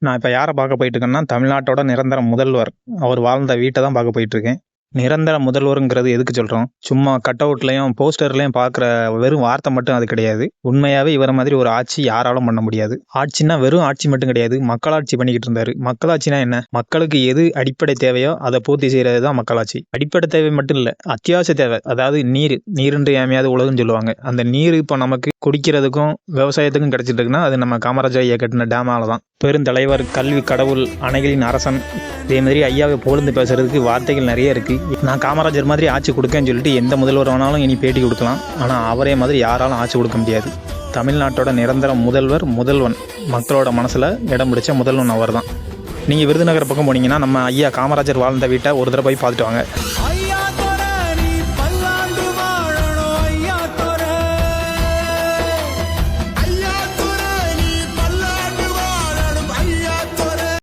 நான் இப்போ யாரை பார்க்க போயிட்டுருக்கேன்னா, தமிழ்நாட்டோட நிரந்தர முதல்வர் அவர் வாழ்ந்த வீட்டை தான் பார்க்க போயிட்டுருக்கேன். நிரந்தர முதல்வருங்கிறது எதுக்கு சொல்கிறோம்? சும்மா கட் அவுட்லையும் போஸ்டர்லையும் பார்க்குற வெறும் வார்த்தை மட்டும் அது கிடையாது. உண்மையாகவே இவரை மாதிரி ஒரு ஆட்சி யாராலும் பண்ண முடியாது. ஆட்சின்னா வெறும் ஆட்சி மட்டும் கிடையாது, மக்களாட்சி பண்ணிக்கிட்டு இருந்தார். மக்களாட்சினா என்ன? மக்களுக்கு எது அடிப்படை தேவையோ அதை பூர்த்தி செய்கிறது தான் மக்களாட்சி. அடிப்படை தேவை மட்டும் இல்லை, அத்தியாவசிய தேவை. அதாவது நீரின்றி ஏமையாவது உலகம்னு சொல்லுவாங்க. அந்த நீர் இப்போ நமக்கு குடிக்கிறதுக்கும் விவசாயத்துக்கும் கிடைச்சிட்டு இருக்குன்னா அது நம்ம காமராஜர் ஐயா கட்டின டேமால தான். பெருந்தலைவர், கல்வி கடவுள், அணைகளின் அரசன், இதே மாதிரி ஐயாவை புகழ்ந்து பேசுறதுக்கு வார்த்தைகள் நிறைய இருக்குது. நான் காமராஜர் மாதிரி ஆட்சி கொடுக்கேன்னு சொல்லிட்டு எந்த முதல்வர் வேணாலும் இனி பேட்டி கொடுக்கலாம். ஆனால் அவரே மாதிரி யாராலும் ஆட்சி கொடுக்க முடியாது. தமிழ்நாட்டோட நிரந்தர முதல்வன், மக்களோட மனசில் இடம் பிடிச்ச முதல்வன் அவர் தான். நீங்கள் விருதுநகர் பக்கம் போனீங்கன்னா நம்ம ஐயா காமராஜர் வாழ்ந்த வீட்டை ஒரு தடவை போய் பார்த்துட்டு வாங்க.